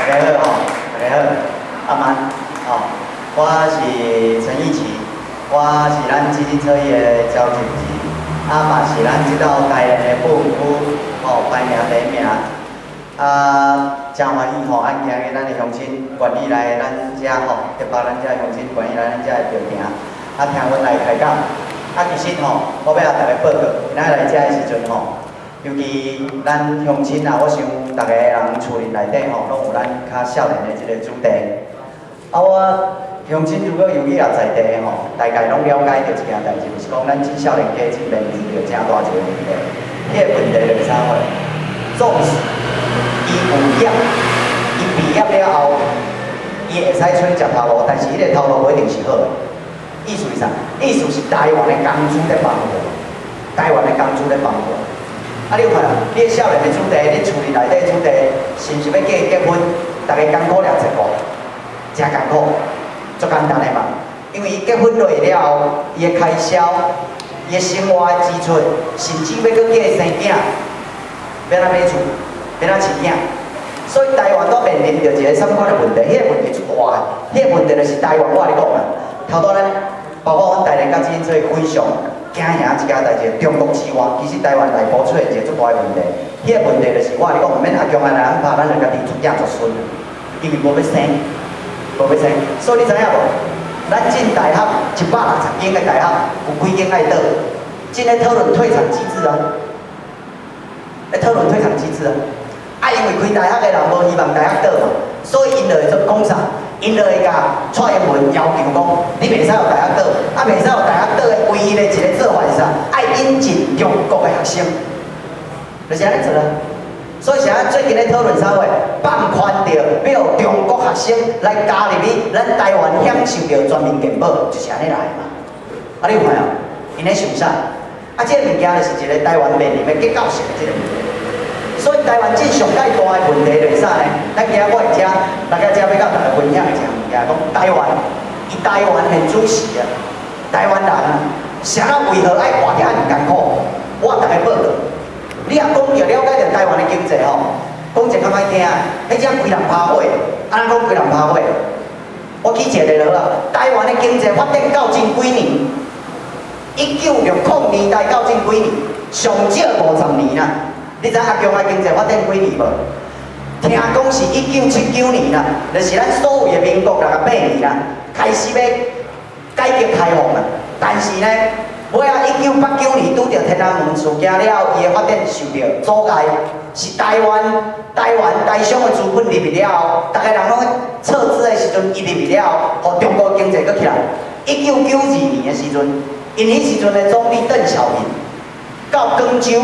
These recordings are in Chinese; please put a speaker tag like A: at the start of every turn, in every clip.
A: 大家好吼，大家好，阿曼吼，我是陈义奇，我是咱自行车业的召集人，嘛是咱即道台联的副区吼排名第一名。真欢喜吼，今日咱的乡亲愿意来咱遮吼，特别咱遮乡亲愿意来咱遮的着行，听阮来开讲。其实吼，我要甲大家报告，今仔来遮的时阵吼。 尤其咱乡亲啊，我想大家人厝里内底吼，拢有咱较少年的即个主题。我乡亲如果有去也在地吼，大概拢了解到一件代志，就是讲咱青少年家庭面临着正大一个问题。迄个问题就是啥货？纵使伊有业，伊毕业了后，伊会使出去食头路，但是迄个头路不一定是好的。意思是啥？意思是台湾的工资在放过，台湾的工资在放过。 你有看啊？你个少年的主题，你厝里内底主题，是毋是要结婚？大家艰苦了一个，真艰苦，足简单的嘛。因为伊结婚落去了后，伊的开销、伊的生活的支出，甚至要搁生囝，要哪买厝，要哪饲囝。所以台湾都面临着一个什么款的问题？迄个问题足大的，迄个问题就是台湾，我跟你讲啦，头拄咱包括阮台联甲自行车非常。 惊赢一件代志，中国之外，其实台湾内部出现一个足大的问题。迄个问题就是，我跟你讲，毋免阿强安来安拍，咱就家己出囝做孙，因为无要生，无要生。所以你知影无？咱进大学160间的大学，有几间爱倒？进来讨论退场机制啊，来讨论退场机制啊。因为开大学的人无希望大学倒嘛，所以因就会做讲啥？ 因就会甲蔡英文要求讲，你袂使有大学倒，袂使有大学倒的唯一的一个做法是啥？爱引进中国的学生，就是安尼做啦。所以现在最近咧讨论啥话？放宽着要中国学生来加入去咱台湾享受着全民健保，就是安尼来嘛。你有看哦？因咧想啥？这个物件就是一个台湾面临的结构性的这个问题。 所以台湾真上介大的问题就是啥呢？咱今仔我会遮，大家遮要甲大家分享一件物件，讲台湾，伊台湾很主席啊，台湾人啊，啥为何爱活得遐尼艰苦？我大家报告，你若讲着了解着台湾的经济吼，讲一较歹听，迄只规人趴火，安怎讲规人趴火？我举一个例啊，台湾的经济发展到近几年，1960年代到近几年，上少50年啦。 你知阿强的经济发展几年无？听讲是1979年啦，就是咱所谓的民国68年啦，开始要改革开放啦。但是呢，尾啊1989年拄着天安门事件了后，伊的发展受到阻碍。是台商的资本入去了后，大家人拢撤资的时阵，伊入去了后，互中国经济搁起来。1992年的时阵，因迄时阵的总理邓小平到广州。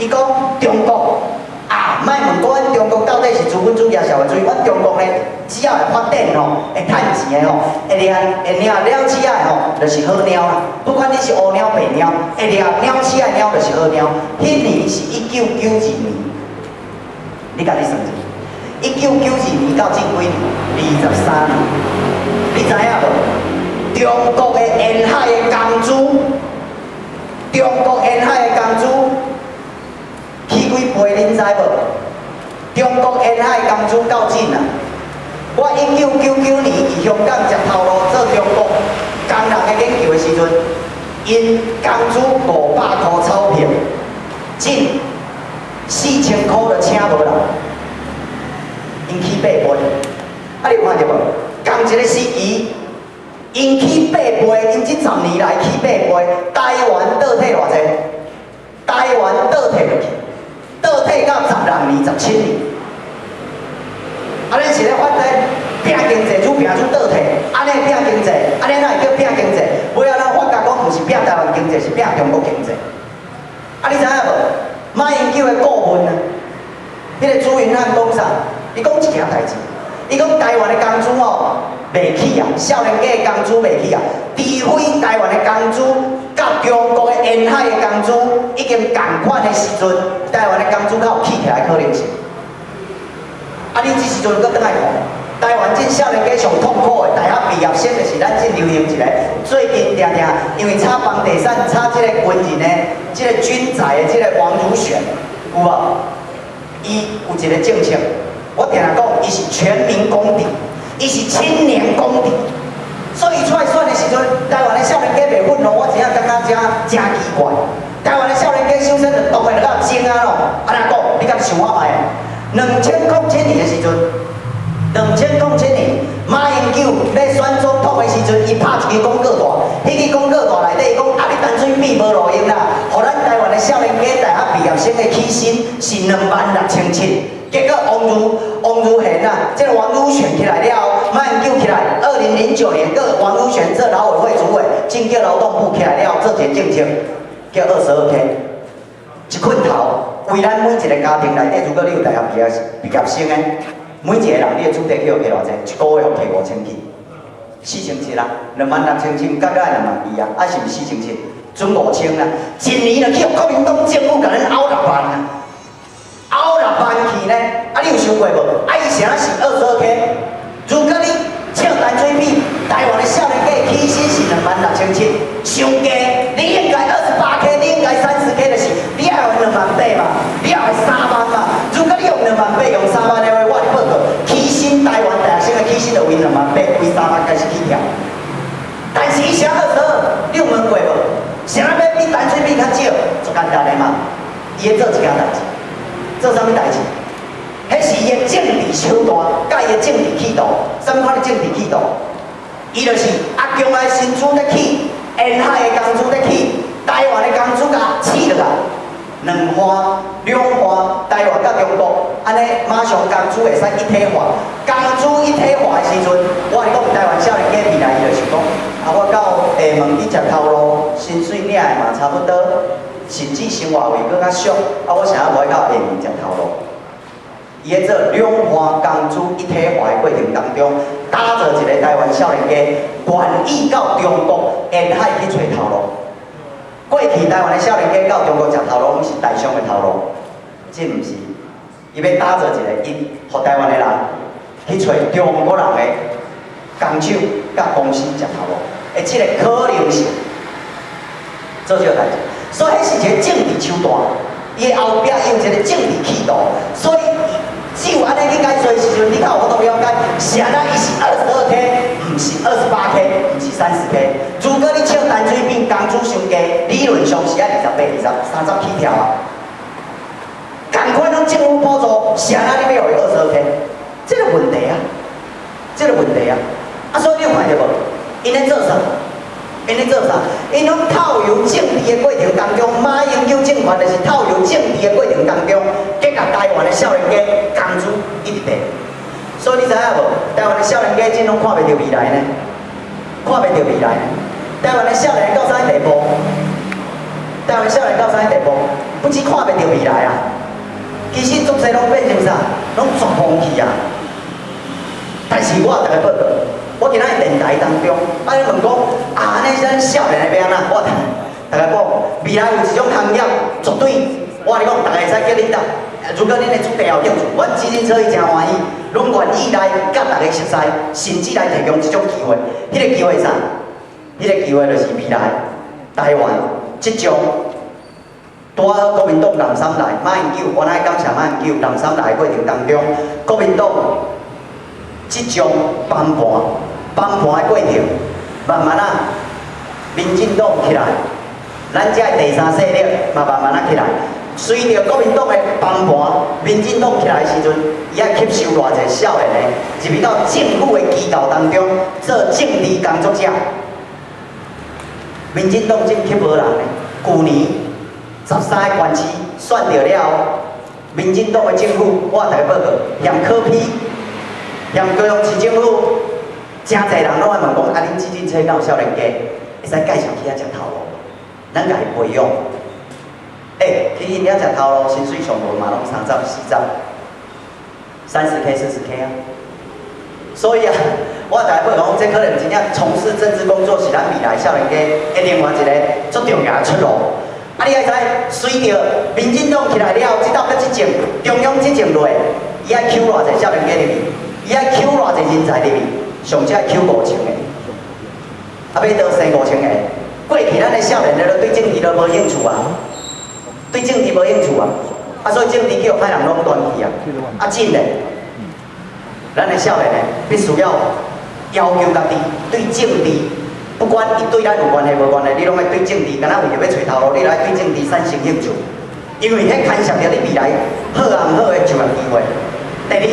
A: 伊讲中国啊，莫问阮中国到底是资本主义还是社会主义？阮中国呢，只要会发展吼，会趁钱的吼，会掠了鼠仔的吼，就是好鸟啦。不管你是乌鸟白鸟，会掠鸟鼠的鸟就是好鸟。迄年是1992年，你家己算者，1992年到近几年？23年。你知影无？中国的沿海的工资，中国沿海的工资。 起几倍，恁知无？中国沿海工资够紧啊！我1999年伫香港食头路做中国工人的研究的时阵，因工资500块钞票，进4000块就请无人，因起8倍。你有看到无？同一个时期，因起8倍，因这10年来起8倍，台湾倒退偌济？台湾倒退落去。 倒退到16年、17年，咱是咧发展拼经济，愈拼愈倒退，安尼拼经济，安尼哪会叫拼经济？尾仔咱发觉讲，毋是拼台湾经济，是拼中国经济。你知影无？马英九的顾问啊，迄个朱云汉讲啥？伊讲一件代志，伊讲台湾的工资哦，袂起啊，少年家的工资袂起啊，除非台湾的工资。 甲中国的沿海的工资已经同款的时阵，台湾的工资才有起起来可能性。你这时阵搁倒来看，台湾这少年家上痛苦的大学毕业生，就是咱这流行一个，最近常常因为炒房地产、炒这个军人的、这个军宅的这个王如玄，有无？伊有一个政策，
B: 我定定讲，伊是全民公敌，伊是青年公敌。所以出来选的时阵，台湾的少年家袂愤怒，我真正感觉真奇怪。台湾的少年家首先就当然就较精啊咯，安怎讲？你敢想我卖？2007年的时阵，2007年，马英九咧选总统的时阵，伊拍一支广告大，迄支广告大内底讲啊，你淡水米无路用啦，互咱台湾的少年家大学毕业生的起薪是26700。结果王如贤啊，这个王如选起来了后，马英九起来，2009年，个王如选做劳委会主委，进叫劳动部起来了后，做一个政策，叫22K， 一捆头，为咱每一个家庭内底，如果你有大学毕业生的，每一个人你的主题给偌济，一个月摕5000起，4000啦，26700，甲甲22000啊，啊是毋是4000？准5000啦，一年就去国民党政府甲咱拗6万啊！拗6万去呢？啊，你有想过无？啊，伊啥是22K？ 如果你唱淡水米，台湾的少年家起薪是26700，上加你应该28K， 你应该30K， 就是你要用28000嘛，你要3万嘛。如果你用28000，用3万的话，我就报告，起薪台湾大学生的起薪就为28000，为3万开始起跳。但是伊啥22，你有问过无？啥要比淡水米较少？就简单的嘛，伊会做一件代志。做啥物代志？迄是伊的政治手段，甲伊的政治企图。啥物款的政治企图？伊就是阿强的薪资在起，沿海的工资在起，台湾的工资甲起落来，两花，台湾甲中国，安尼马上工资会使一体化。工资一体化的时阵，我是讲台湾少年家未来伊就是讲，啊，我到下汶去食头路，薪水领的嘛差不多。甚至生活费更较俗，啊！我想要无爱到下面食头路。伊在做两岸工资一体化的过程当中，打造一个台湾少年家愿意到中国沿海去找头路。过去台湾的少年家到中国食头路，拢是大商的头路，这毋是。伊要打造一个，伊互台湾的人去找中国人的工厂甲公司食头路，的这个可能性，做这个代志。所以，迄是一个政治手段，伊后壁有一个政治企图，所以只有安尼去解说的时阵，你较有法度了解，啥人伊是22K， 毋是28K， 毋是30K。如果你唱淡水米，工资上加，理论上是爱28、30起跳啊。共款拢政府补助，啥人你要互伊22K？ 这个问题啊，这个问题啊。啊，所以你有看到无？因咧做啥？因咧做啥？因拢套用政治的过程当中，马英九政权就是套用政治的过程当中，结合台湾的少年家工资一直低。所以你知影无？台湾的少年家真拢看袂到未来呢，看袂到未来呢。台湾的少年到啥地步？台湾的少年到啥地步？不止看袂到未来啊，其实足侪拢变成啥？拢绝望去啊。但是我大家报告。我今仔日电台当中，啊，你问讲啊，安尼咱少年要安怎？我大家讲，未来有一种行业，绝对，我跟你讲，大家会使叫恁答。如果恁会出地后叫，阮自行车伊真欢喜，拢愿意来甲大家熟悉，甚至来提供这种机会。迄个机会啥？迄个机会就是未来台湾这种带国民党南山来，马英九，我来感谢马英九南山来的过程当中，国民党。即种翻盘的过程，慢慢啊，民进党起来，咱这第三势力嘛慢慢啊起来。随着国民党的翻盘，民进党起来的时阵，伊爱吸收偌济少年的，入去到政府的机构当中做政治工作者。民进党真吸无人的，去年13个县市选到了后，民进党的政府，我大家报告，嫌可批。嫌高雄市政府，真侪人拢爱问讲，啊，恁自行车敢有少年家，会使介绍去遐食头路，咱家己培养。去因遐食头路，薪水上无嘛，拢30、40、30K、40K 啊。所以啊，我大家要讲，这可能真正从事政治工作是咱未来少年家的另外一个足重要的出路。啊，你爱知，随着民进党起来了后，这道甲执政，中央执政落，伊爱抽偌济少年家入去。伊爱抽偌济人才入去，上只抽5000个，啊，要到生5000个。过去咱的少年了，对政治都无兴趣啊，对政治无兴趣啊，啊，所以政治叫歹人垄断去啊，啊，真嘞，咱的少年呢，必须要要求家己对政治，不管伊对咱有关系无关系，你拢要对政治，敢若为着要找头路，你来对政治产生兴趣，因为迄牵涉着你未来好啊毋好的就业机会。第二，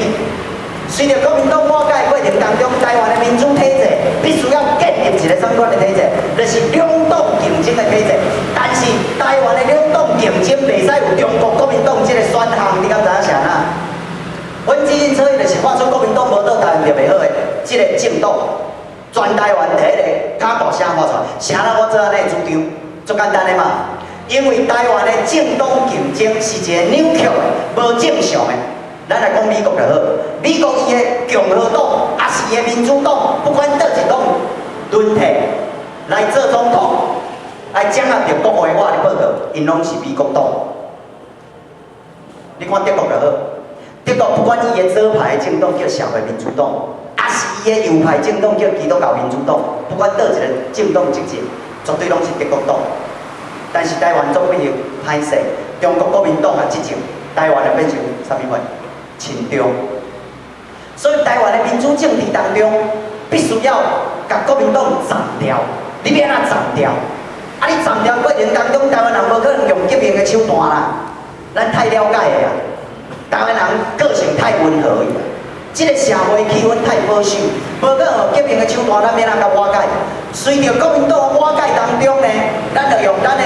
B: 随着国民党瓦解过程当中，台湾的民主体制必须要建立一个什么款的体制，就是两党竞争的体制。但是台湾的两党竞争袂使有中国国民党这个选项，你敢知影啥呐？阮基进策就是看出国民党无倒台湾就袂好的这个政党，全台湾第一个假大声发出来，啥人我做安尼主张，足简单的嘛。因为台湾的政党竞争是一个扭曲的、无正常的。咱来讲美国就好，美国伊的共和党也是伊的民主党，不管倒一党轮替来做总统，来掌握着国会我的报告，因拢是美国党。你看德国就好，德国不管伊的左派政党叫社会民主党，也是伊的右派政党叫基督教民主党，不管倒一个政党执政，绝对拢是德国党。但是台湾总比较歹势，中国国民党啊执政，台湾就变成啥物款？亲中，所以台湾的民主政治当中，必须要甲国民党斩掉。你要安怎斩掉？啊，你斩掉过程当中，台湾人无可能用革命的手段啦，咱太了解的啦。台湾人个性太温和了，这个社会气氛太保守，无可能用革命的手段，咱要安怎甲瓦解？随着国民党的瓦解当中呢，咱就用咱的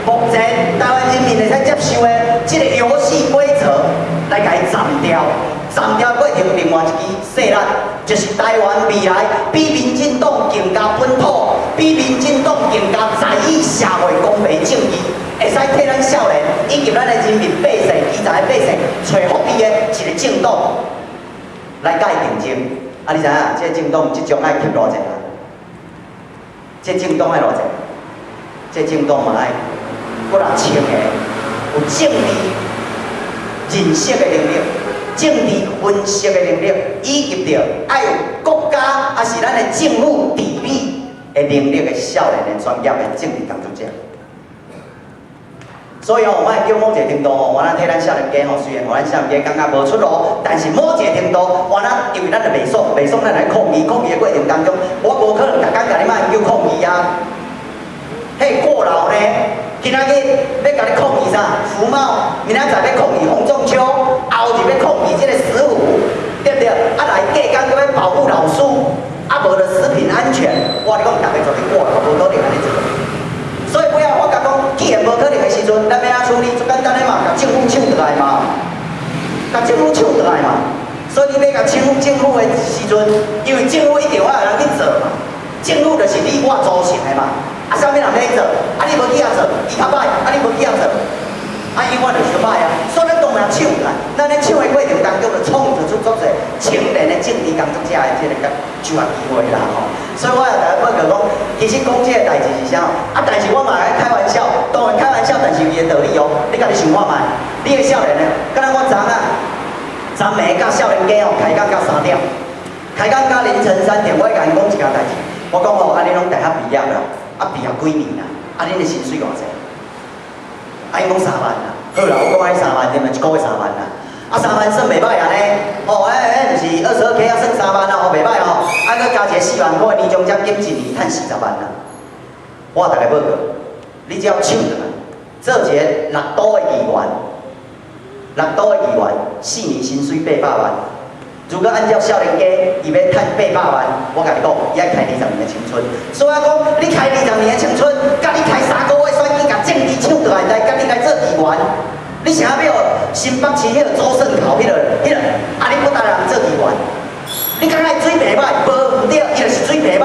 B: 目前台湾人民会使接受的这个游戏规则。来甲伊斩掉，斩掉过程另外一支势力，就是台湾未来比民进党更加本土，比民进党更加在意社会公平正义，会使替咱少年以及咱的人民百姓、基层的百姓找福利的一个政党来甲伊竞争。啊，你知影？这个政党即将爱吸偌济啊？这个政党爱偌济？这个政党嘛爱骨力清的，有正义。认识的能力、政治分析的能力，以及着爱有国家还是咱的政府治理的能力的少年的专业的政治工作者。所以哦，我叫某一个程度哦，我咱替咱少年家吼，虽然咱少年家感觉无出路，但是某一个程度，我咱因为咱的袂爽，咱来抗议，抗议的过程当中，我无可能逐工甲你骂叫抗议啊，迄过劳呢？今仔日要甲你抗议啥？福茂，明仔载要抗议洪仲秋，后日要抗议这个石虎，对不对？啊来隔工要保护老师，啊无就食品安全，我讲大家绝对过劳，无可能安尼做。所以不要我甲讲，既然无可能的时阵，咱要安处理？最简单的嘛，甲政府抢倒来嘛，甲政府抢倒来嘛。所以你要甲政府的时阵，因为政府一定要有人去做嘛，政府就是你我组成的嘛。啊，啥物人要做？啊，你无去遐做，伊较歹；啊，你无去遐做，啊，伊我就是歹啊。所以咱当然抢啦，咱咧抢的过程当中，就创造出足侪青年的政治工作者的这个就业机会啦吼。所以我也大家报告讲，其实讲这个代志是啥？啊，但是我嘛爱开玩笑，当然开玩笑，但是有伊的道理哦。你家己想看觅，你的少年呢？敢若我昨仔甲少年家哦开讲到3点，开讲到凌晨3点，我甲因讲一件代志，我讲哦，安尼拢大学毕业啦。啊，毕业几年啦？啊，恁的薪水偌济？啊，伊讲3万啦。好啦，我讲安尼3万，对嘛？一个月3万啦。啊，3万算袂歹安尼。哦，毋是22K 啊，算3万啦，哦，袂歹吼。啊，佮加一个4万块年终奖金，一年趁40万啦。我大家报告，你只要抢着来，做一个6都的议员，6都的议员，4年薪水800万。如果按照少年家，伊要趁800万，我甲你讲，伊爱开20年的青春。所以讲，你开20年的青春，甲你开3个月选举，甲政治抢倒来，甲你来做议员，你啥要新北市迄个周胜考迄个，啊，你不带人做议员？你敢爱水平歹？无毋对，伊就是水平歹。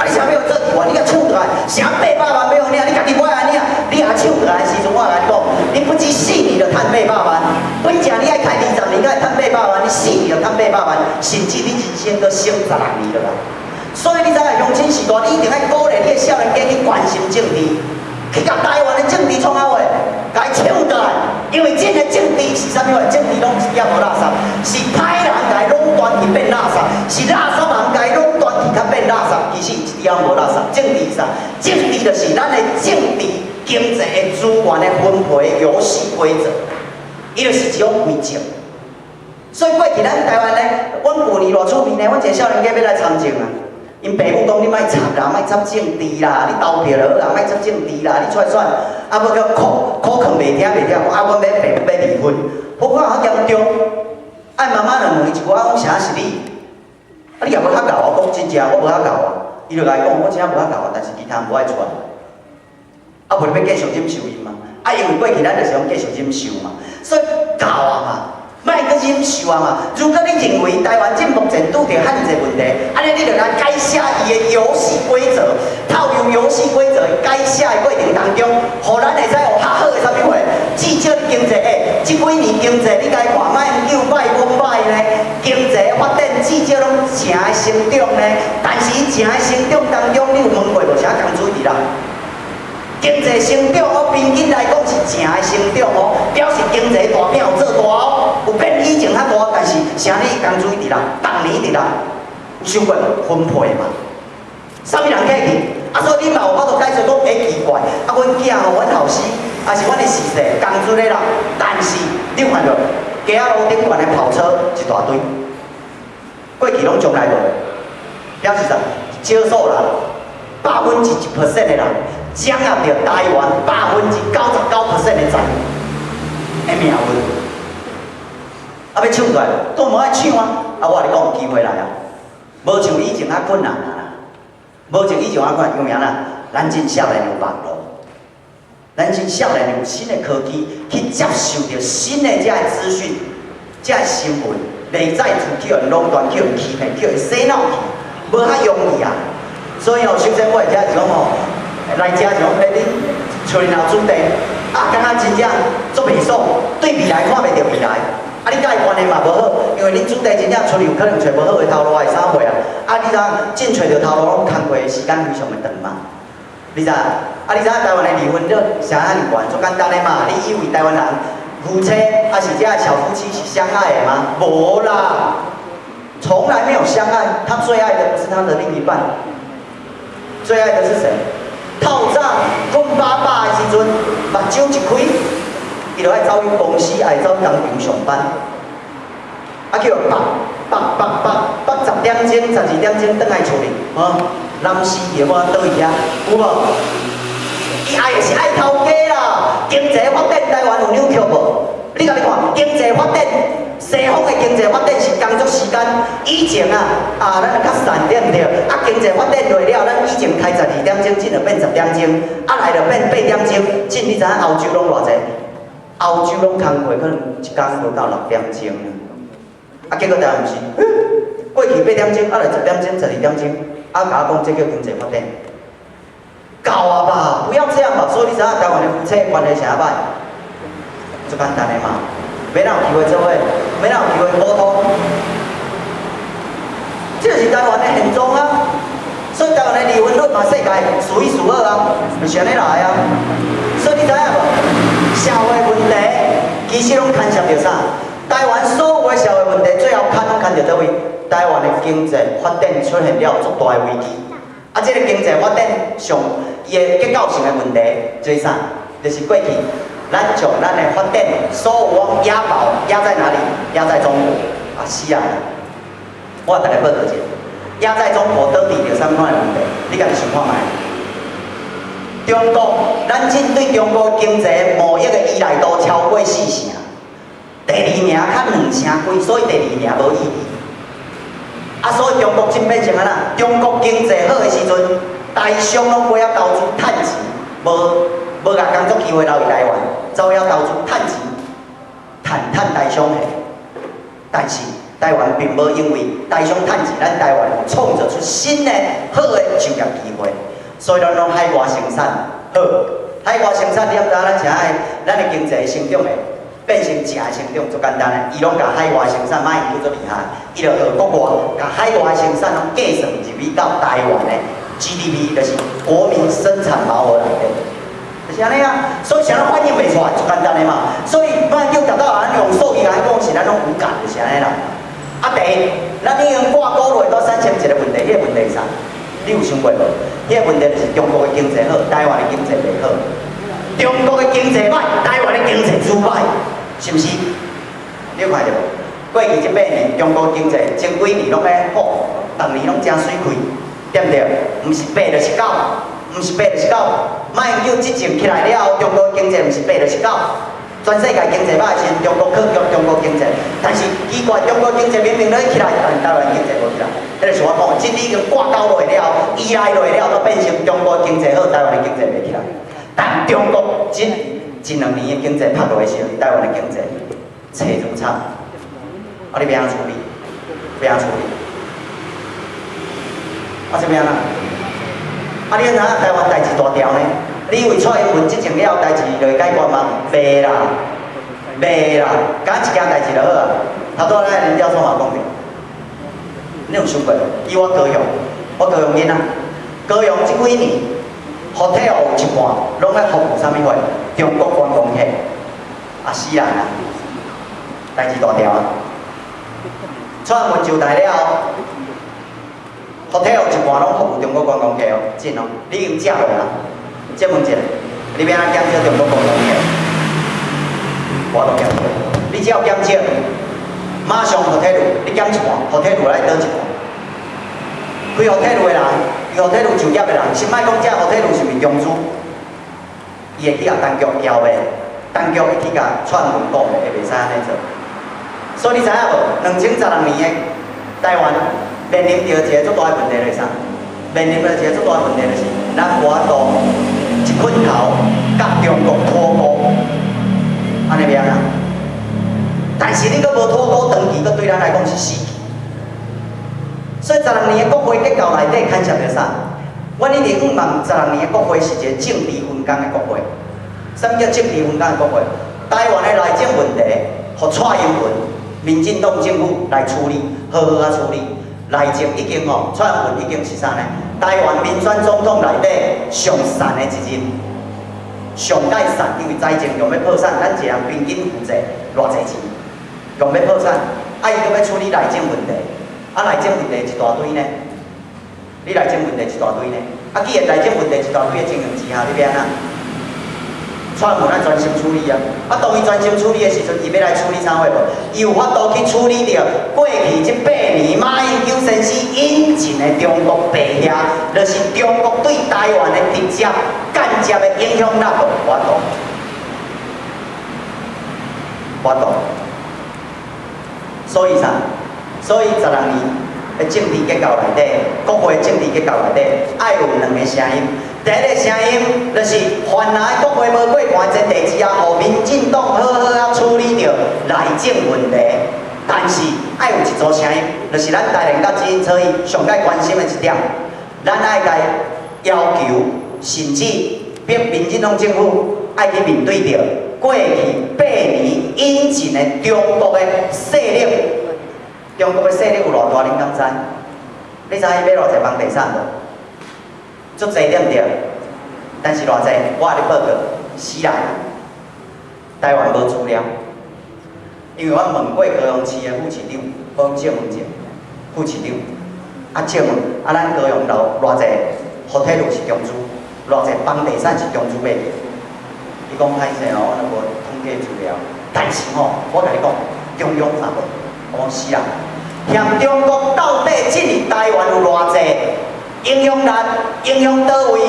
B: 啊，你啥要做议员？你甲抢倒来，啥800万要领？你家己买安领，你若抢倒来的时阵，我甲你讲，你不止4年就趁800万，本正你爱开20年，才会趁800万，你4年就趁800万，甚至你人生都升16年了啦。所以你知影乡亲时代，你一定爱鼓励你的少年家去关心政治，去甲台湾的政治创好诶，甲伊抢倒来。因为真个政治是啥物话？政治拢是也无垃圾，是歹人甲伊垄断去变垃圾，是垃圾人甲伊垄断去较变垃圾。其实一点无垃圾，政治是啥？政治就是咱的政治经济的资源的分配游戏规则，伊就是一种规则。所以过去咱台湾咧，阮旧年偌出名咧，阮一个少年家要来参政啊。因爸母讲你莫插啦，莫插政治啦，你投票就好啦，莫插政治啦，你出来选，啊，要搁苦劝袂听，啊，阮要爸母要离婚，我讲较严重，爱妈妈就问伊一句，我讲啥是你？啊，你也无较够啊，讲真正我无较够啊，伊就来讲我真正无较够啊，但是其他无爱出来，啊，无你要继续忍受伊嘛？啊，因为过去咱就是讲继续忍受嘛，所以够啊嘛。莫搁忍受啊嘛！如果你认为台湾目前拄着遐尼个问题，安尼你就来改写伊的游戏规则，套用游戏规则改写的过程当中，互咱会使有较好的啥物货？至少你经济即几年经济你该看卖9摆5摆呢？经济发展至少拢正的成长呢，但是伊正的成长当中，你有问过无啥工资伫啦？经济成长哦，平均来讲是正的成长哦，表示经济大饼有做大哦，有变以前较大，但是啥物工资伫啦，逐年伫啦，有想过分配嘛？啥物人客气？啊，所以你嘛有法度解释讲，奇怪，啊，阮囝吼，阮后生，啊是阮的事实，工资咧啦，但是你看到街仔路顶悬的跑车一大堆，过去拢从来无，表示啥？少数人1%的人。掌握着台湾99%的财富的命运，啊，要抢出来，都无爱抢啊！啊，我跟你讲，机会来啊！无像以前遐困难啊，无像以前遐困难，因为啊，咱真少年有网络，咱真少年有新的科技去接受着新的这个资讯、这个新闻，内在处叫人垄断、叫人欺骗、叫人洗脑去，无遐容易啊！所以哦，首先我会遮是讲吼。来遮就讲，你厝里若有主题，啊，感觉真正足袂爽，对未来看袂到未来，啊，你甲伊关系嘛无好，因为恁主题真正厝里有可能找无好的头路，会啥货啊？啊，你知真找着头路，拢空过时间非常的长嘛，你知？啊，你知台湾的离婚率啥遐尼悬？足简单的嘛，你以为台湾人夫妻啊是这小夫妻是相爱的吗？无啦，从来没有相爱，他最爱的不是他的另一半，最爱的是谁？透早阮爸爸的时阵，目睭一开，伊就爱走去公司，爱走去工厂上班。啊，叫北10点钟、12点钟转来厝里，吼，男士叫我倒去遐，有无？伊爱的是爱头家啦。经济发展台湾有扭曲无？你甲你看，经济发展，西方的经济发展是工作时间，以前咱较散对毋对？啊，经济发展落了，咱以前开12点钟，进就变10点钟，啊来就变8点钟，进你知影欧洲拢偌济？欧洲拢工课可能一工无到6点钟，啊，结果台湾毋是，过去8点钟，啊来10点钟、12点钟，啊甲我讲这叫经济发展，够啊吧？不要这样吧。所以你知影台湾的夫妻关系啥歹？最简单的嘛，要哪有机会做伙，要哪有机会沟通，这就是台湾的现状啊。所以台湾的离婚率嘛，世界数一数二啊，就是安尼来啊。所以你知影无？社会问题其实拢牵涉着啥？台湾所有的社会问题，最后拢牵着倒位？台湾的经济发展出现了足大的危机。啊，这个经济发展上伊的结构性的问题就是啥？就是过去。咱将咱的发展所有往押宝押在哪里？押在中国啊！是啊，我大家报道者，押在中国倒伫着啥款的问题？你家己想看卖？中国，咱针对中国经济贸易的依赖度超过4成，第2名较2成几，所以第2名无意义。啊，所以中国真变成安那？中国经济好的时阵，台商拢买啊投资趁钱，无甲工作机会留伫台湾，走要投资趁钱，趁台商的。但是台湾并无因为台商趁钱，咱台湾有创造出新的好的就业机会，所以咱拢海外生产好。海外生产，你毋知咱啥个？咱的经济成长会变成正成长，足简单的，伊拢甲海外生产卖去足厉害，伊就学国外，甲海外生产拢计算入去到台湾的 GDP， 就是国民生产毛额内底。就是安尼啊，所以啥人反应袂出来，就简单的嘛。所以咱叫达到咱用数据来讲，是咱拢无感，就是安尼啦。啊，第一，咱已经挂钩落到3000一个问题，迄个问题是啥？你有想过无？迄个问题就是中国的经济好，台湾的经济袂好。中国的经济歹，台湾的经济主歹，是毋是？你有看到无？过去这8年，中国经济前几年拢咧好，逐年拢真水开，对不对？毋是8就是9，毋是8就是9。莫研究即阵起来了后，中国经济毋是8就是9。全世界经济歹时，中国克服中国经济，但是奇怪，中国经济明明咧起来，但是台湾经济无起来。迄就是我讲，即已经挂钩落了，依赖落了，都变成中国经济好，台湾的经济袂起来。但中国一2年的经济拍落的时候，台湾的经济车如惨。啊，你要安怎处理？要安怎处理？啊，这边啊？啊，你知影台湾代志大条呢？你以为蔡英文即前了代志就会解决吗？袂啦，袂啦，干一件代志就好啊。头拄仔林教授嘛讲着，你有想过？以我高雄囡仔，高雄即几年hotel有一半拢咧服务啥物货？中国观光客，啊死人啊！代志大条啊！蔡英文就代了，hotel 有一半拢服务中国观光客哦，真哦，你已经食落啊？再问一下，你要安减少中国观光客？我都减少，你只要减少，马上hotel你减一半，hotel来倒一半。开hotel的人，伊hotel就业的人，先莫讲这hotel是毋是中资，伊会去甲当局要的，当局会去甲蔡英文讲的，会袂使安尼做。所以你知影无？2012年的台湾面临着一个足大的问题是啥？面临着一个足大的问题就是咱华岛一捆头甲中国脱钩，安尼袂啊？但是你阁无脱钩，长期阁对咱来讲是死期。所以12年的国会结构内底牵涉着啥？阮一直5万12年的国会是一个政治分工的国会。什么叫政治分工的国会？台湾的内政问题，互蔡英文、民进党政府来处理，好好啊处理。内政已经蔡英文已经是啥呢？台湾民选总统内底上善的一任，上界善，因为财政用要破产，咱一人平均负债偌济钱，用要破产，伊阁要处理内政问题。啊，内政问题一大堆呢，你内政问题一大堆呢，啊，既然内政问题一大堆的情形之下，你要安怎？蔡英文咱专心处理啊！啊，当伊专心处理的时阵，伊要来处理啥货无？伊有法度去处理着过去这8年马英九先生引进的中国白遐，就是中国对台湾的直接、间接的影响力无法度，法度。所以啥？所以12年的政治结构内底，国会政治结构内底，爱有2个声音。第一个声音就是原来国会无过关这地址啊，互民进党好好啊处理着内政问题。但是爱有一组声音，就是咱台联甲基因车议上界关心的一点，咱爱甲要求，甚至逼民进党政府爱去面对着过去8年引进的中国的势力。中国的势力有偌大，恁敢知？你知伊买偌济房地产无？足济对毋对？但是偌济，我甲你报告，死人！台湾无资料，因为我问过高雄市的副市长，讲郑文正副市长，啊郑问，啊咱高雄楼偌济hotel是中资，偌济房地产是中资买的。伊讲歹势哦，我都无统计资料，但是吼，我甲你讲，中央啥无？我讲死人！嫌中国到底进入台湾有偌济影响力、影响倒位，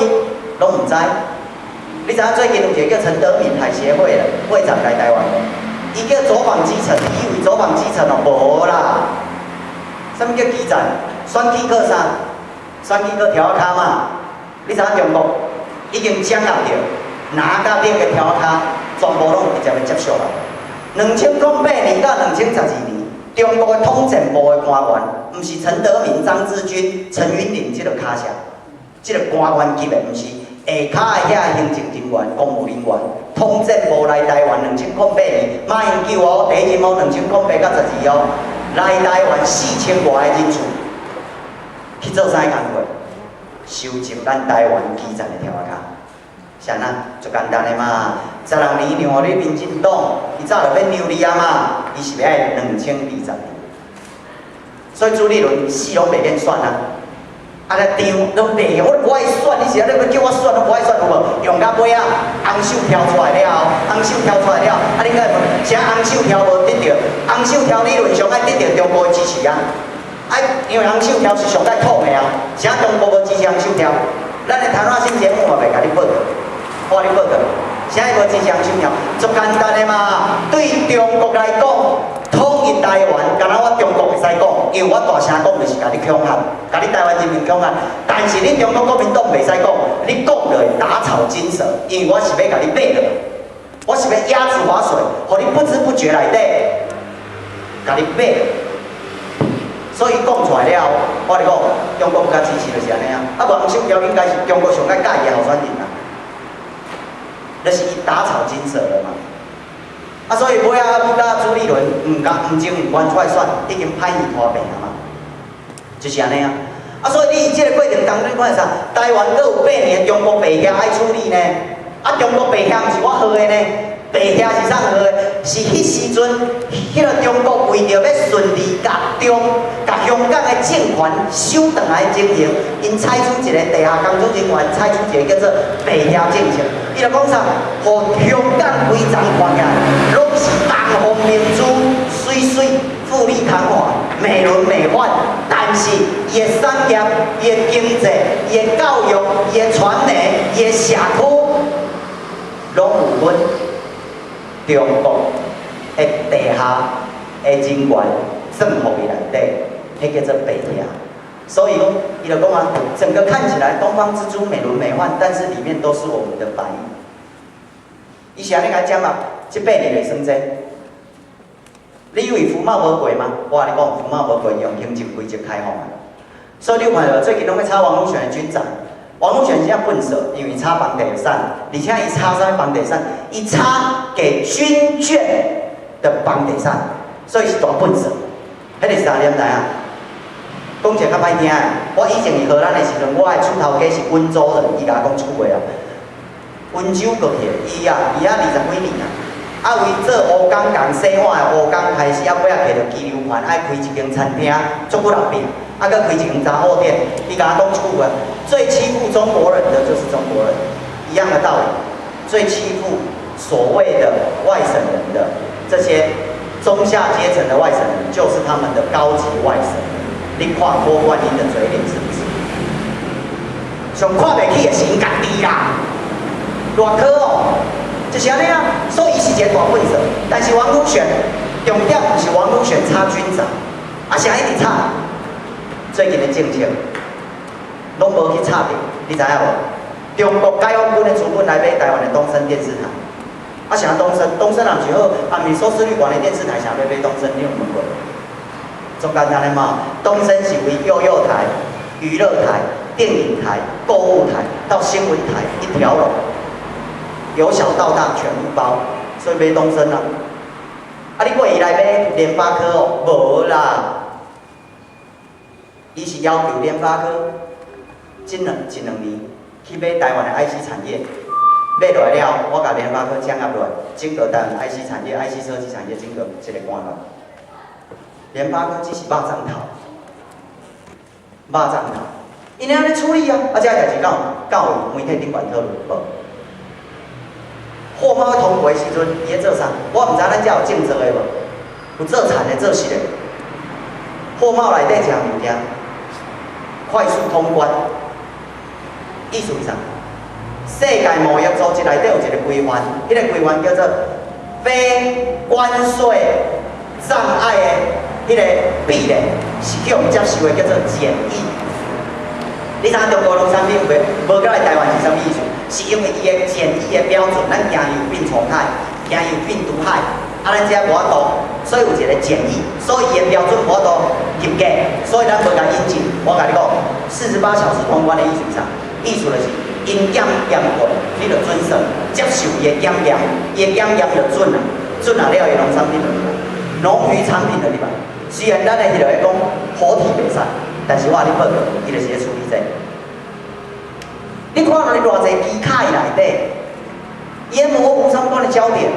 B: 拢唔知。你知影最近有一个叫陈德敏海协会的会长来台湾，伊叫走访基层，你以为走访基层哦？无啦。什么叫基层？选举靠啥？选举靠条卡嘛。你知影中国已经掌握着哪甲哪个条卡，全部拢直接要接受啦。2008年到2012年。中国的统战部的官员，毋是陈德明、张志军、陈云林这个卡车，这个官员级的，毋是下卡的遐行政人员、公务人员。统战部来台湾2008年，马英九哦，第一任哦2008到12哦，来台湾4000多个人次，去做啥工作？收集咱台湾基层的条卡。啥呐？就简单的嘛。16年让你民进党，伊早就要扭你啊嘛，伊是要2020年。所以朱立伦死拢袂免选啊。啊，啊来张拢袂用，我不爱选，你是啊？你要叫我选，我不爱选有无？用到尾啊，红手挑出来了，红手挑出来了，啊，你讲啥红手挑无得着？红手挑理论上爱得着中国的支持啊！啊，因为红手挑是上界统的啊，啥中国无支持红手挑？咱的谈话性节目嘛袂甲你报，我你报个，啥会无支持红手挑？足简单的嘛，对中国来讲。统一台湾，敢若我中国会使讲，因为我大声讲就是甲你恐吓，甲你台湾人民恐吓。但是你中国国民党袂使讲，你讲就会打草惊蛇，因为我是要甲你灭了，我是要压制划水，互你不知不觉内底，甲你灭了。所以讲出来了，我就讲中国不甲支持就是安尼啊。啊，王秀彪应该是中国上介介意的候选人啊，就是伊打草惊蛇了嘛。啊，所以尾仔甲朱立伦唔争唔关出来选，已经歹伊拖病啊嘛，就是安尼啊。啊，所以你即个过程当中，你看啥？台湾阁有8年中国白遐爱处理呢？啊，中国白遐毋是我号的呢，白遐是啥号的？是迄时阵，迄个中国为着要顺利甲香港的政权收回来经营，因采取一个地下工作人员采取一个叫做白遐政策。伊就讲啥？互香港规张看起来，拢是东方明珠，水水富丽堂皇，美轮美奂。但是伊的产业、伊的经济、伊的教育、伊的传媒、伊的社区，拢有阮中国的地下的人员政府伊内底，迄叫做白遐。所以讲，伊就讲啊，整个看起来东方之珠美轮美奂，但是里面都是我们的白蚁。伊是安尼甲讲嘛，这8年会算济。你以为福茂无过吗？我甲你讲，福茂无过，用行政规则开放啊。所以你有看到最近拢要炒王永泉的军长，王永泉真正笨手，因为炒房地产，而且伊炒啥房地产？伊炒给军眷的房地产，所以是大笨手。迄个是啥念知啊？讲一个较歹听的，我以前伫荷兰的时阵，我的厝头家是温州人，伊甲我讲厝话啊。温州过去，伊啊20几年啊，啊为做乌港港西岸的乌港开始，啊尾仔摕到激流盘，爱开一间餐厅，足骨力病，啊搁开一间杂货店，伊甲我讲厝话，最欺负中国人的就是中国人，一样的道理，最欺负所谓的外省人的这些中下阶层的外省人，就是他们的高级外省人。你看郭冠英的嘴脸是不是？上看袂起的是因家己啦。偌科哦，就是安尼啊，所以伊是一个大混子。但是王永泉重点不是王永泉插军长，啊是安一直插。最近的政策拢无去插着，你知影无？中国解放军的资本来买台湾的东森电视台，啊啥东森？东森人最好，啊毋是收视率悬的电视台，啥要买东森？你有问过？中简单的嘛，东森是为幼幼台、娱乐台、电影台、购物台到新闻台一条龙。由小到大全部包，所以买东森啊。啊，你过伊来买联发科哦，无啦。伊是要求联发科一两年去买台湾的 IC 产业，买落来了，我甲联发科掌握落来，整个台湾 IC 产业、IC 设计产业整个一个关落。联发科只是肉粽头，肉粽头，因安尼处理啊，啊，这代志敢有媒体顶管讨论无？货贸通过的时阵，伊咧做啥？我毋知咱遮有种植的无？有做田的、做实的。货贸内底一项物件，快速通关，意思是啥？世界贸易组织内底有一个规范，迄个规范叫做非关税障碍的迄个壁垒，是叫我们接受的叫做检疫。你知影中国农产品无过来台湾是啥物意思？是因为伊的检疫的标准，咱惊有病虫害，惊有病毒害，啊，咱遮无法度，所以有一个检疫，所以伊的标准无法度入格，所以咱无甲引进。我甲你讲，48小时通关的意思是啥？意思就是因检过，你着遵守，接受伊的检验，伊的检验就准啦，准啦了，伊农产品就入来，农渔产品就入来。虽然咱的迄个讲好体袂使。但是我甲你报告，伊就是咧处理这个。你看到你偌济机卡内底，伊模糊相关的焦点，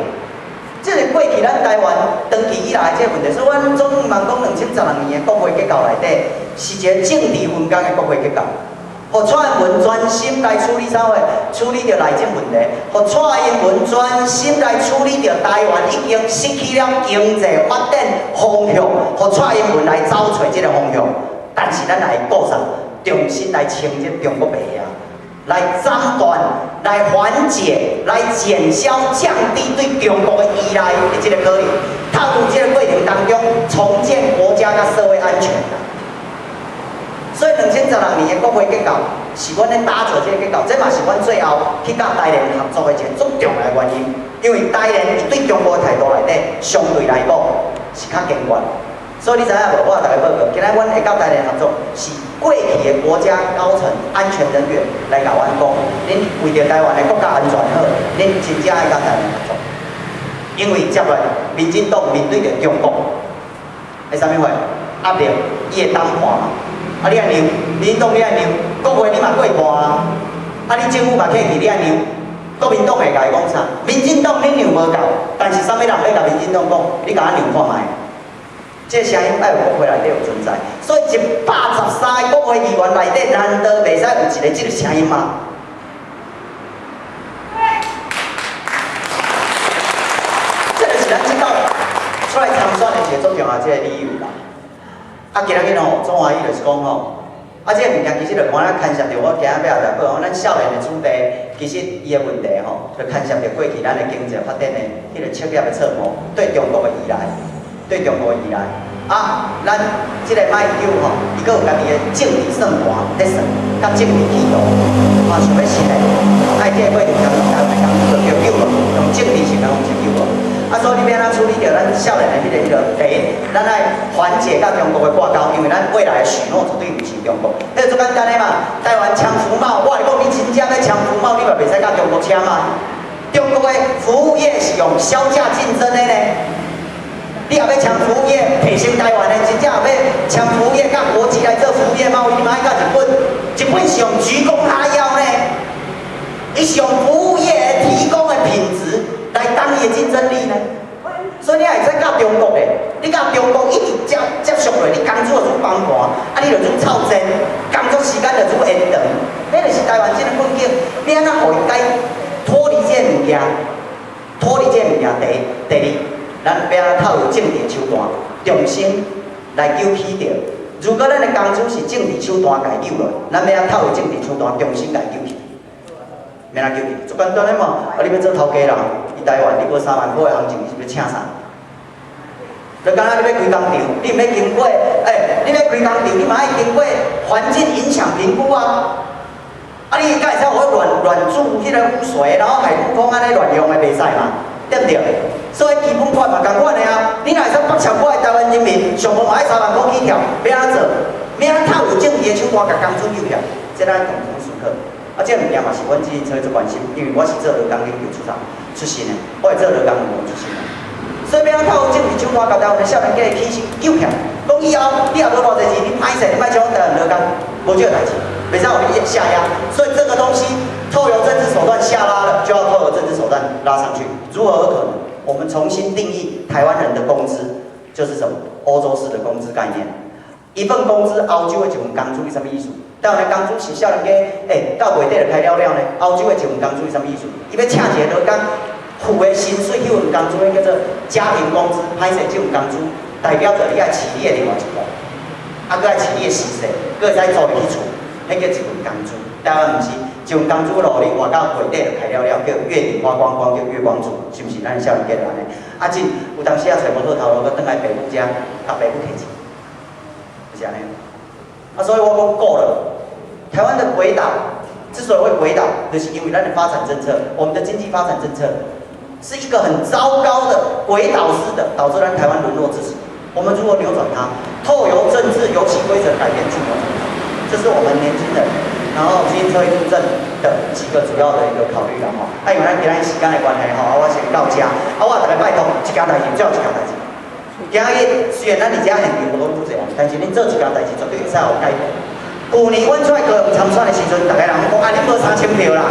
B: 这个过去咱台湾长期以来这个问题，所以阮总望讲2012年的国会结构内底是一个政治分工的国会结构。互蔡英文专心来处理啥货？处理着内政问题。互蔡英文专心来处理着台湾已经失去了经济发展方向，互蔡英文来找找这个方向。但是咱来顾啥？重新来清这中国白啊，来斩断、来缓解、来减消、降低对中国的依赖的这个可能，透过这个过程当中重建国家甲社会安全。所以2016年的国会结构是阮咧打造这个结构，这嘛是阮最后去甲台联合作的一个最重要的原因。因为台联对中国的态度内底，相对来讲是较坚决。所以你知影无？我大家报告，今仔阮会甲台联合作，是过去的国家高层安全人员来甲阮讲，恁为着台湾的国家安全好，恁真正爱甲台联合作。因为接来民进党面对着中国，会啥物货？压力伊会谈判嘛。啊！你爱让，民进党你爱让，国会你嘛过半啊！啊！你政府嘛客气，你爱让，国民党会甲伊讲啥？民进党恁让无够，但是啥物人要甲民进党讲？你甲咱让看卖。这声音爱有国会内底有存在，所以113个国会议员内底，难道袂使有一个这个声音吗？这就是咱即道出来参选的一个最重要的理由啦。啊，今仔日吼，中华裔就是讲吼，啊，这个物件其实就看咱牵涉着我今仔要来讲，咱少年的子弟，其实伊的问题吼，就牵涉着过去咱的经济发展的迄个企业的错误，对中国的依赖，对中国的依赖。啊，咱这个马英九吼，伊阁有家己的政治算盘在算，甲政治企图，啊，想要实现，爱这个过程当中，咱来讲就叫救无，用政治性来讲是救无。啊，所以你要怎处理掉咱少年的迄个第一，咱爱缓解甲中国的挂钩，因为咱未来的许诺绝对毋是中国。迄个最简单的嘛，台湾抢服贸，我来讲你真正要抢服贸，你嘛袂使甲中国抢嘛。中国的服务业是用销价竞争的呢，你也要抢服务业提升台湾的，真正要抢服务业甲国际来做服务业贸易，你嘛爱甲日本，日本是用鞠躬哈腰呢，伊是用服务业提供的品质。来当伊的竞争力呢，所以你也会使甲中国的，你甲中国一直接触落，你工作就愈崩盘，啊，你就愈操战，工作时间就愈延长，迄就是台湾这个困境。你安怎互伊解脱离这物件？脱离这物件，第二，咱要安怎透过政治手段，重新来扭起着。如果咱的工资是政治手段来扭落，咱要安怎透过政治手段重新来扭起？免人叫你，最简单的嘛。啊，你要做头家人，伫台湾你无3万块的行情，你是要请啥？就敢若你要开工厂，你毋要经过，你要开工厂，你嘛爱经过环境影响评估啊。啊，你敢会使互乱注迄个污水，然后海陆空安尼乱用的袂使嘛？对不对？所以基本法嘛共款的啊。你若会使8千块的台湾人民，上无嘛爱3万块起跳，要安怎做？要安透有政治的手段甲工资救起来，这咱共同思考。啊，这物件嘛是阮自己做最关心，因为我是做劳工研究出身的，我是做劳工研究出身的，所以要透过政治手段，甲台湾的少年家起身救起来。讲以后你也无偌济钱，你歹势，你莫像台湾劳工无这个代志，袂使互你下压。所以这个东西透由政治手段下拉了，就要透由政治手段拉上去。如何可能？我们重新定义台湾人的工资，就是什么？欧洲式的工资概念。一份工资，欧洲的一份工资是啥物意思？台湾的工资是少年家，到月底就开了了呢。欧洲的一份工资是啥物意思？伊要请一个劳工，付的薪水，迄份工资叫做家庭工资，歹势这份工资代表着你爱饲你的另外一半，啊，搁爱饲你的时势，搁会使租你去厝，迄叫一份工资。台湾毋是一份工资落你活到月底就开了了，叫月底花光光，叫月光族，是毋是？咱少年家就安尼。啊，真有当时啊，找无好头路，搁转来爸母家，甲爸母客气。是安尼，啊，所以我讲够了。台湾的鬼岛之所以会鬼岛，就是因为咱的发展政策，我们的经济发展政策是一个很糟糕的鬼岛式的，导致咱台湾沦落至此。我们如何扭转它？透由政治游戏规则改变去扭转它，这是我们年轻人，然后基金车路证的几个主要的一个考虑啦吼。啊，因为咱今仔时间的关系吼，我先到这。啊，我大家拜托，一件代志，最后一件代志。今日虽然咱伫遮现场无讲多济啊，但是恁做一件代志绝对会使有改变。去年阮出来高雄参选的时阵，大家人讲啊，恁无3000票啦，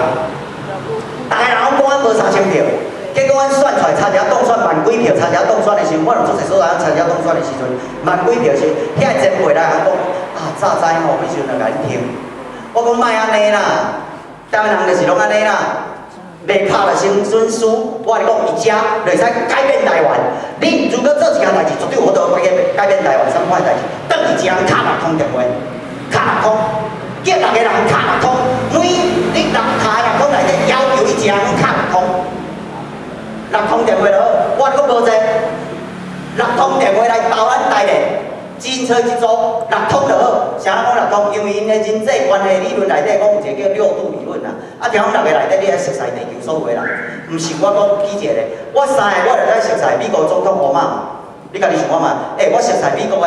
B: 大家人讲阮无3000票，结果阮选出来参加当选万几票，参加当选的时候，我有做些所有人参加当选的时阵，万几票时，遐前辈来人讲啊，早知吼，迄时阵就甲恁听。我讲莫安尼啦，台湾人就是拢安尼啦。 袂拍了生存书，我跟你讲，伊遮袂使改变台湾。你如果做一件代志，绝对有法度改变台湾什么款代志。等于一人敲6通电话，敲6通，叫6个人敲6通，每你敲6通内底要求伊一人敲6通，6通电话落，我讲无济，6通电话来包咱台内。 自行车一组6通就好，啥人讲6通？因为因的人际关系理论内底讲有一个叫6度理论啦。啊，条6个内底你爱熟悉地球所有的人，毋是我讲举一个，我3个我就在熟悉美国总统奥巴马。你家己想看嘛？我熟悉美国的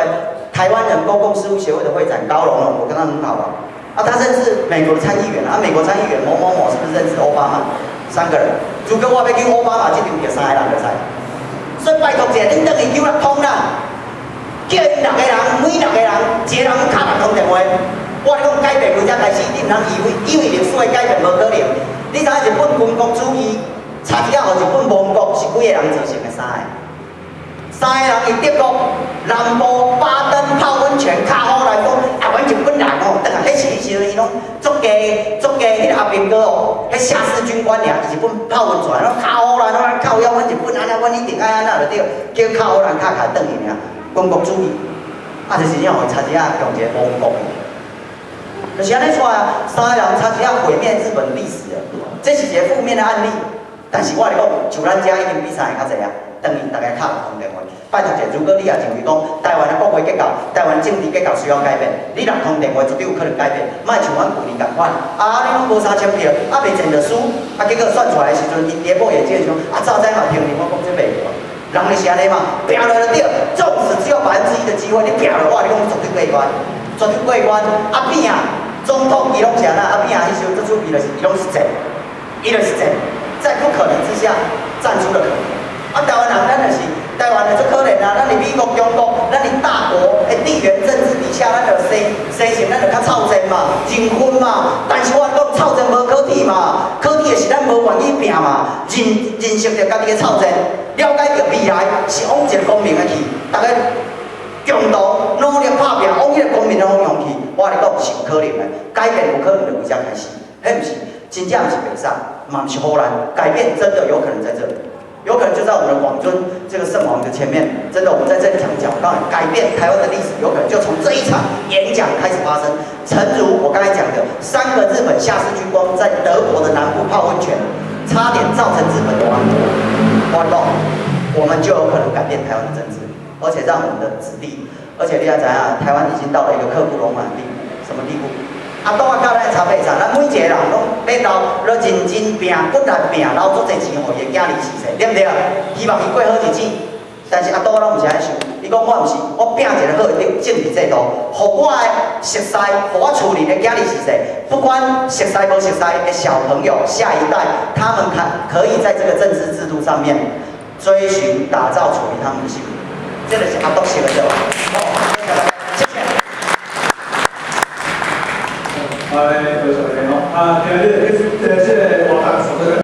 B: 台湾人公共事务协会的会长高龙龙，我跟他很好啊。啊，他认识美国的参议员啊，美国参议员某某某是不是认识奥巴马？3个人，如果我要去奥巴马这场，就3个人就使。所以拜托一下，恁等于叫6通啦。 叫因6个人，每6个人一个人敲6通电话。我跟你讲，改变规只代志，你毋通以为历史的改变无可能。你知影日本军国主义查一下，互日本亡国是几个人造成的？3个。3个人伫德国南部巴登泡温泉，较好来讲，啊，阮日本人哦，等下迄时伊拢足家迄个阿兵哥哦，迄下士军官俩，日本泡温泉，拢较好啦，拢靠腰，阮日本安那，阮一定爱安那就对，叫较好人较开转去尔。 军国主义，啊，就是让我参一下用一个亡国，就是安尼出啊，3个人参一下毁灭日本历史的，这是一个负面的案例。但是我来讲，像咱遮已经比3个较济啊，等于大家敲6通电话。拜托者，如果你也认为讲台湾的国会结构、台湾政治结构需要改变，你6通电话绝对有可能改变。莫像阮旧年共款，啊，你拢无3000票，啊，未前着输，啊，结果选出来的时阵，因跌破眼镜说，啊，早知嘛听你，我讲这袂过。 人就是安尼嘛，拼了就对，纵使只有1%的机会，你拼了我，你讲绝对过关，绝对过关。啊拼啊，总统伊拢是安那，啊拼啊，迄时候做出伊就是伊拢是贼，伊就是贼，在不可能之下站出了可能。啊台湾人咱就是台湾的最可怜啊，咱伫美国、中国，咱伫大国的地缘政治底下，咱就生成咱就较操战嘛，认分嘛。但是我讲操战无可体嘛，可体的是咱无愿意拼嘛，认识着家己的操战。 了解到未来是往一个公平的去，大家共同努力打拼，往一个公平的方向去。我来讲是有可能的，改变有可能就为遮开始，迄毋是真正毋是袂使，嘛毋是忽然，改变真的有可能在这里，有可能就在我们的广尊这个圣王的前面，真的我们在这里讲讲，告诉你改变台湾的历史，有可能就从这一场演讲开始发生。诚如我刚才讲的，3个日本下士军官在德国的南部泡温泉，差点造成日本的亡国。 我们就有可能改变台湾的政治，而且让我们的子弟，而且你要知影，台湾已经到了一个刻不容缓的地步，什么地步？啊，当我教咱的差别上，咱每一个人拢要留认真拼，骨力拼，留足侪钱，互伊的囝儿饲世，对不对？希望伊过好日子。但是阿多拢毋是安尼想，伊讲我毋是，我拼一个好的政治制度，互我的熟悉，互我厝里的囝儿饲世，不管熟悉无熟悉的小朋友、下一代，他们可以在这个政治制度上面。 追寻、打造属于他们的幸福，这个是阿多写的对吧？好，谢谢。
C: 多谢你哦。啊，今日呢，即係我特首嘅。